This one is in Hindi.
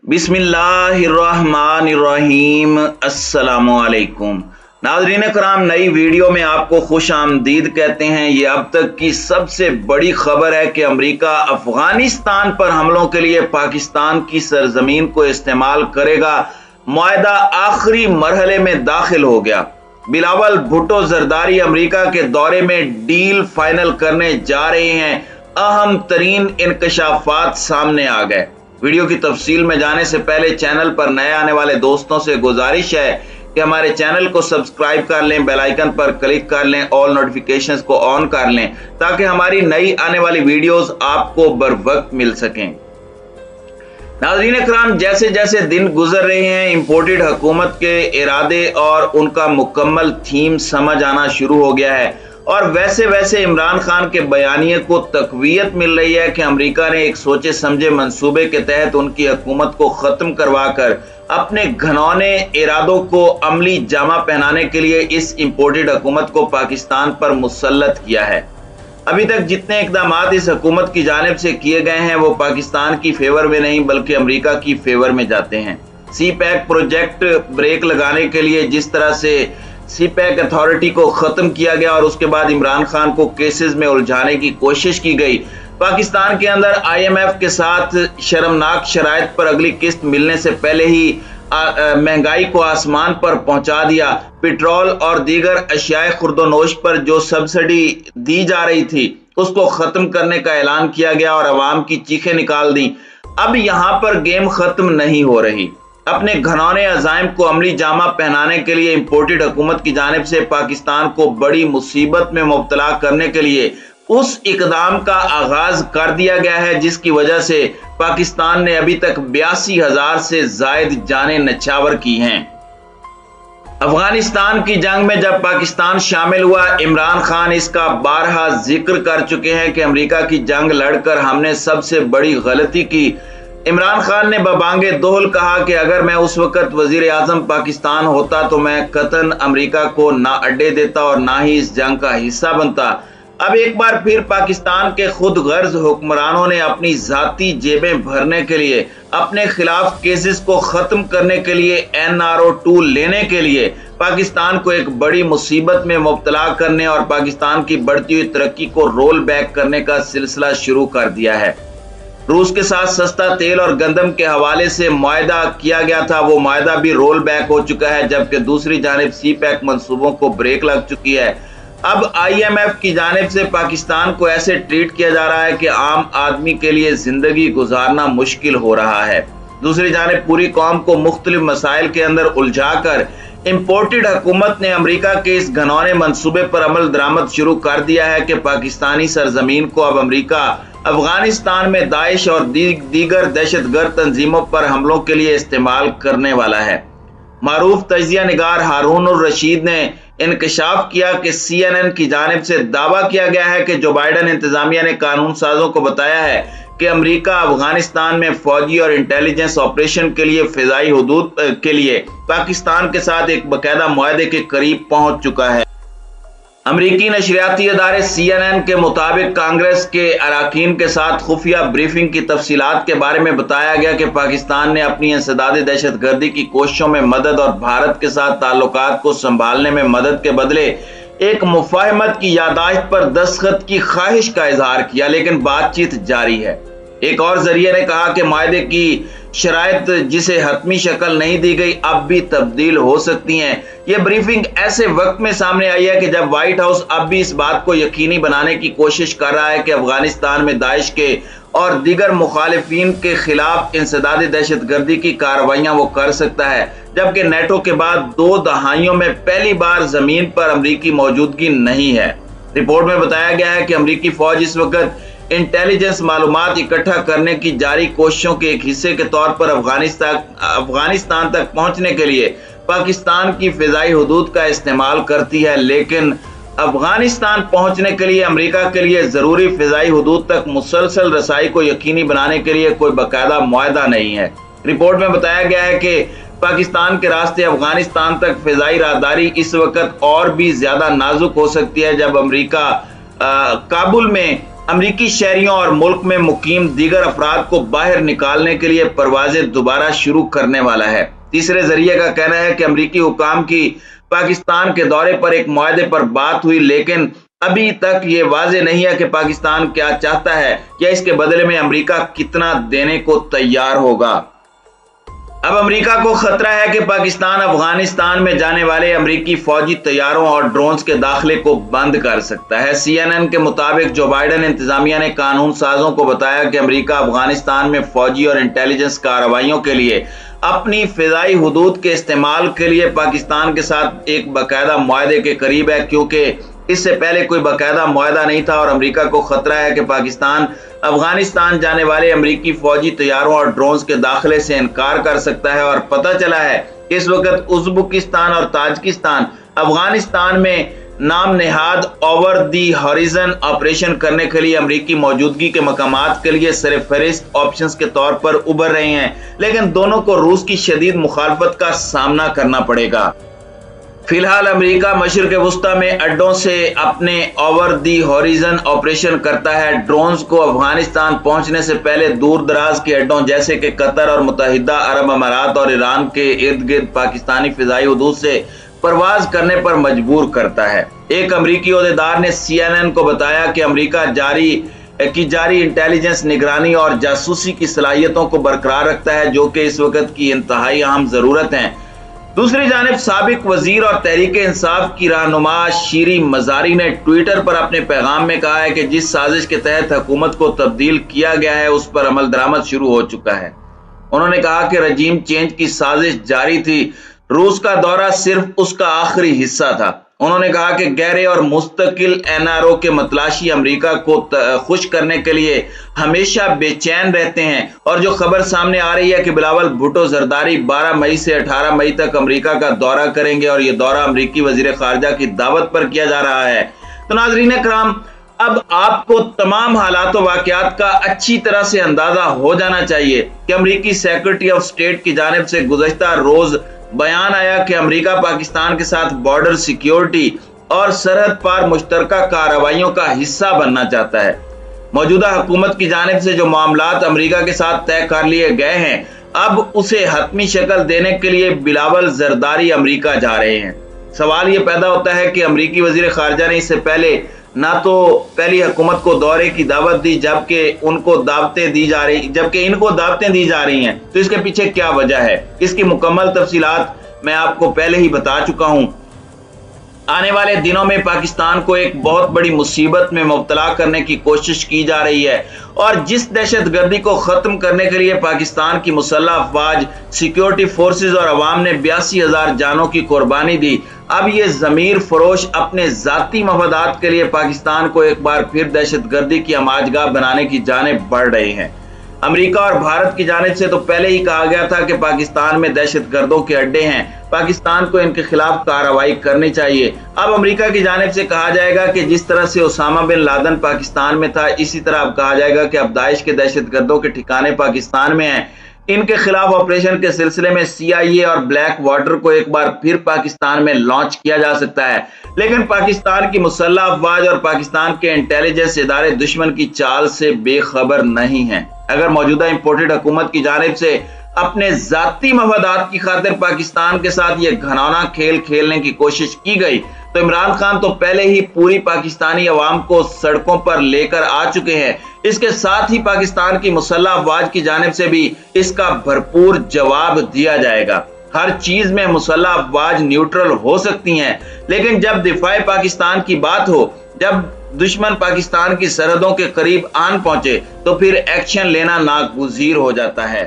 बिस्मिल्लाहिर्रहमानिर्रहीम। अस्सलामुअलैकुम नाज़रीन कराम, नई वीडियो में आपको खुश आमदीद कहते हैं। ये अब तक की सबसे बड़ी खबर है कि अमेरिका अफगानिस्तान पर हमलों के लिए पाकिस्तान की सरजमीन को इस्तेमाल करेगा। मुआहदा आखिरी मरहले में दाखिल हो गया। बिलावल भुट्टो जरदारी अमेरिका के दौरे में डील फाइनल करने जा रहे हैं। अहम तरीन इंकशाफात सामने आ गए। वीडियो की तफसील में जाने से पहले चैनल पर नए आने वाले दोस्तों से गुजारिश है कि हमारे चैनल को सब्सक्राइब कर लें, बेल आइकन पर क्लिक कर लें, ऑल नोटिफिकेशंस को ऑन कर लें ताकि हमारी नई आने वाली वीडियोस आपको बर वक्त मिल सकें। नाज़रीन इकराम, जैसे जैसे दिन गुजर रहे हैं, इंपोर्टेड हुकूमत के इरादे और उनका मुकम्मल थीम समझ आना शुरू हो गया है और वैसे वैसे इमरान खान के बयानिए को तकवीयत मिल रही है कि अमेरिका ने एक सोचे समझे मंसूबे के तहत उनकी हुकूमत को ख़त्म करवाकर अपने घनौने इरादों को अमली जामा पहनाने के लिए इस इंपोर्टेड हुकूमत को पाकिस्तान पर मुसल्लत किया है। अभी तक जितने इकदाम इस हुकूमत की जानिब से किए गए हैं वो पाकिस्तान की फेवर में नहीं बल्कि अमेरिका की फेवर में जाते हैं। सी पैक प्रोजेक्ट ब्रेक लगाने के लिए जिस तरह से सी पैक अथॉरिटी को खत्म किया गया और उसके बाद इमरान खान को केसेस में उलझाने की कोशिश की गई, पाकिस्तान के अंदर IMF के साथ शर्मनाक शराइत पर अगली किस्त मिलने से पहले ही महंगाई को आसमान पर पहुंचा दिया। पेट्रोल और दीगर अशियाए खुर्दोनोश पर जो सब्सिडी दी जा रही थी उसको खत्म करने का ऐलान किया गया और अवाम की चीखें निकाल दी। अब यहां पर गेम खत्म नहीं हो रही। अपने घनौने अज़ाइम को अमली जामा पहनाने के लिए इंपोर्टेड हुकूमत की जानिब से पाकिस्तान को बड़ी मुसीबत में मुब्तला करने के लिए उस इकदाम का आगाज कर दिया गया है जिसकी वजह से पाकिस्तान ने अभी तक 82,000 से जायद जानें नछावर की हैं। अफगानिस्तान की जंग में जब पाकिस्तान शामिल हुआ, इमरान खान इसका बारहा जिक्र कर चुके हैं कि अमेरिका की जंग लड़कर हमने सबसे बड़ी गलती की। इमरान खान ने बबांगे दोहल कहा कि अगर मैं उस वक्त वजीर आजम पाकिस्तान होता तो मैं कतन अमेरिका को ना अड्डे देता और ना ही इस जंग का हिस्सा बनता। अब एक बार फिर पाकिस्तान के खुद गर्ज हुक्मरानों ने अपनी जाती जेबें भरने के लिए, अपने खिलाफ केसेस को खत्म करने के लिए, NRO 2 लेने के लिए पाकिस्तान को एक बड़ी मुसीबत में मुब्तला करने और पाकिस्तान की बढ़ती हुई तरक्की को रोल बैक करने का सिलसिला शुरू कर दिया है। रूस के साथ सस्ता तेल और गंदम के हवाले से मुआहदा किया गया था, वो मुआहदा भी रोल बैक हो चुका है, जबकि दूसरी जानिब सी पैक मंसूबों को ब्रेक लग चुकी है। अब IMF की जानिब से पाकिस्तान को ऐसे ट्रीट किया जा रहा है कि आम आदमी के लिए जिंदगी गुजारना मुश्किल हो रहा है। दूसरी जानिब पूरी कौम को मुख्तलिफ मसाइल के अंदर उलझाकर इंपोर्टेड हुकूमत ने अमेरिका के इस घनौने मंसूबे पर अमल दरामद शुरू कर दिया है कि पाकिस्तानी सरजमीन को अब अमेरिका अफगानिस्तान में दाइश और दीगर दहशतगर्द तंजीमों पर हमलों के लिए इस्तेमाल करने वाला है। मारूफ तजिया निगार हारून रशीद ने इंकशाफ किया कि CNN की जानिब से दावा किया गया है कि जो बाइडन इंतजामिया ने कानून साजों को बताया है कि अमेरिका अफगानिस्तान में फौजी और इंटेलिजेंस ऑपरेशन के लिए फिजाई हुदूद के लिए पाकिस्तान के साथ एक बाकायदा मुआहदे के करीब पहुंच चुका है। अमरीकी नशरियाती अदारे CNN के मुताबिक कांग्रेस के अराकीन के साथ खुफिया ब्रीफिंग की तफसीलात के बारे में बताया गया कि पाकिस्तान ने अपनी इंसदादी दहशतगर्दी की कोशिशों में मदद और भारत के साथ ताल्लुकात को संभालने में मदद के बदले एक मुफाहमत की यादाश्त पर दस्तखत की ख्वाहिश का इजहार किया, लेकिन बातचीत जारी है। एक और जरिए ने कहा कि मुआहदे की शराइत जिसे हतमी शक्ल नहीं दी गई अब भी तब्दील हो सकती हैं। यह ब्रीफिंग ऐसे वक्त में सामने आई है कि जब व्हाइट हाउस अब भी इस बात को यकीनी बनाने की कोशिश कर रहा है कि अफगानिस्तान में दाइश के और दीगर मुखालिफिन के खिलाफ इंसदादी दहशतगर्दी की कार्रवाइयां वो कर सकता है, जबकि नेटो के बाद 2 दहाइयों में पहली बार जमीन पर अमरीकी मौजूदगी नहीं है। रिपोर्ट में बताया गया है कि अमरीकी फौज इस वक्त इंटेलिजेंस मालूमात इकट्ठा करने की जारी कोशिशों के एक हिस्से के तौर पर अफगानिस्तान तक पहुंचने के लिए पाकिस्तान की फिजाई हुदूद का इस्तेमाल करती है, लेकिन अफगानिस्तान पहुंचने के लिए अमेरिका के लिए जरूरी फिजाई हुदूद तक मुसलसल रसाई को यकीनी बनाने के लिए कोई बाकायदा मुआहदा नहीं है। रिपोर्ट में बताया गया है कि पाकिस्तान के रास्ते अफगानिस्तान तक फिजाई राहदारी इस वक्त और भी ज्यादा नाजुक हो सकती है जब अमेरिका काबुल में अमरीकी शहरियों और मुल्क में मुकीम दीगर अफराद को बाहर निकालने के लिए परवाजें दोबारा शुरू करने वाला है। तीसरे जरिए का कहना है कि अमरीकी हुकाम की पाकिस्तान के दौरे पर एक मुआहदे पर बात हुई, लेकिन अभी तक ये वाजे नहीं है कि पाकिस्तान क्या चाहता है या इसके बदले में अमरीका कितना देने को तैयार होगा। अब अमरीका को खतरा है कि पाकिस्तान अफगानिस्तान में जाने वाले अमरीकी फौजी तैयारों और ड्रोन्स के दाखिले को बंद कर सकता है। CNN के मुताबिक जो बाइडेन इंतजामिया ने कानून साजों को बताया कि अमरीका अफगानिस्तान में फौजी और इंटेलिजेंस कार्रवाइयों के लिए अपनी फिजाई हुदूद के इस्तेमाल के लिए पाकिस्तान के साथ एक बाकायदा मुआहदे के करीब है, क्योंकि इससे पहले कोई बाकायदा मुआहदा नहीं था और अमरीका को खतरा है कि पाकिस्तान अफगानिस्तान जाने वाले अमरीकी फौजी तैयारों और ड्रोन्स के दाखिले से इनकार कर सकता है। और पता चला है कि इस वक्त उज़्बेकिस्तान और ताजिकिस्तान अफगानिस्तान में नाम Nehad over the horizon operation करने के लिए अमरीकी मौजूदगी के मकामात के लिए सरफहरिस्त ऑप्शंस के तौर पर उभर रहे हैं, लेकिन दोनों को रूस की शदीद मुखालफत का सामना करना पड़ेगा। फिलहाल अमेरिका मशरिक़ वस्ता में अड्डों से अपने ओवर दी हॉरिजन ऑपरेशन करता है। ड्रोन्स को अफगानिस्तान पहुंचने से पहले दूर दराज के अड्डों जैसे कि कतर और मुत्तहिदा अरब अमारात और ईरान के इर्द गिर्द पाकिस्तानी फिजाई हुदूद से परवाज करने पर मजबूर करता है। एक अमरीकी ओहदेदार ने CNN को बताया कि अमरीका जारी इंटेलिजेंस, निगरानी और जासूसी की सलाहियतों को बरकरार रखता है, जो कि इस वक्त की इंतहाई अहम जरूरत है। दूसरी जानिब साबिक वजीर और तहरीक इंसाफ की रहनुमा शीरी मजारी ने ट्विटर पर अपने पैगाम में कहा है कि जिस साजिश के तहत हुकूमत को तब्दील किया गया है उस पर अमल दरामद शुरू हो चुका है। उन्होंने कहा कि रजीम चेंज की साजिश जारी थी, रूस का दौरा सिर्फ उसका आखिरी हिस्सा था। उन्होंने कहा कि गहरे और मुस्तकिल NRO के मतलाशी अमेरिका को खुश करने के लिए हमेशा बेचैन रहते हैं और जो खबर सामने आ रही है कि बिलावल भुट्टो जरदारी 12 मई से 18 मई तक अमेरिका का दौरा करेंगे और ये दौरा अमेरिकी वजीर खारजा की दावत पर किया जा रहा है। तो नाज़रीन कराम, अब आपको तमाम हालात व वाक़यात का अच्छी तरह से अंदाजा हो जाना चाहिए कि अमेरिकी सेक्रेटरी ऑफ स्टेट की जानिब से गुज़श्ता रोज बयान आया कि अमेरिका पाकिस्तान के साथ बॉर्डर सिक्योरिटी और सरहद पार मुश्तरका कार्रवाइयों का हिस्सा बनना चाहता है। मौजूदा हुकूमत की जानिब से जो मामलात अमेरिका के साथ तय कर लिए गए हैं, अब उसे हतमी शक्ल देने के लिए बिलावल जरदारी अमेरिका जा रहे हैं। सवाल ये पैदा होता है कि अमेरिकी वजीर खारजा ने इससे पहले ना तो पहली हुकूमत को दौरे की दावत दी जबकि इनको दावतें दी जा रही हैं, तो इसके पीछे क्या वजह है? इसकी मुकम्मल तफसीलात मैं आपको पहले ही बता चुका हूं। आने वाले दिनों में पाकिस्तान को एक बहुत बड़ी मुसीबत में मुब्तला करने की कोशिश की जा रही है और जिस दहशतगर्दी को खत्म करने के लिए पाकिस्तान की मुसल्लह अफवाज, सिक्योरिटी फोर्सेस और अवाम ने 82,000 जानों की कुर्बानी दी, अब ये ज़मीर फरोश अपने जाती मफादात के लिए पाकिस्तान को एक बार फिर दहशतगर्दी की अमाजगाह बनाने की जानिब बढ़ रहे हैं। अमेरिका और भारत की जानिब से तो पहले ही कहा गया था कि पाकिस्तान में दहशतगर्दों के अड्डे हैं, पाकिस्तान को इनके खिलाफ कार्रवाई करनी चाहिए। अब अमेरिका की जानिब से कहा जाएगा कि जिस तरह से ओसामा बिन लादेन पाकिस्तान में था, इसी तरह अब कहा जाएगा कि अब दाइश के दहशतगर्दों के ठिकाने पाकिस्तान में हैं। इनके खिलाफ ऑपरेशन के सिलसिले में CIA और ब्लैक वाटर को एक बार फिर पाकिस्तान में लॉन्च किया जा सकता है, लेकिन पाकिस्तान की मुसल्लह अफवाज और पाकिस्तान के इंटेलिजेंस इदारे दुश्मन की चाल से बेखबर नहीं हैं। अगर मौजूदा इंपोर्टेड हुकूमत की जानिब से अपने जाती मफादात की खातिर पाकिस्तान के साथ ये घिनौना खेल खेलने की कोशिश की गई तो इमरान खान तो पहले ही पूरी पाकिस्तानी अवाम को सड़कों पर लेकर आ चुके हैं। इसके साथ ही पाकिस्तान की मुसल्लह अफवाज की जानिब से भी इसका भरपूर जवाब दिया जाएगा। हर चीज में मुसल्लह अफवाज न्यूट्रल हो सकती हैं, लेकिन जब दिफाए पाकिस्तान की बात हो, जब दुश्मन पाकिस्तान की सरहदों के करीब आन पहुंचे, तो फिर एक्शन लेना नागुज़ीर हो जाता है।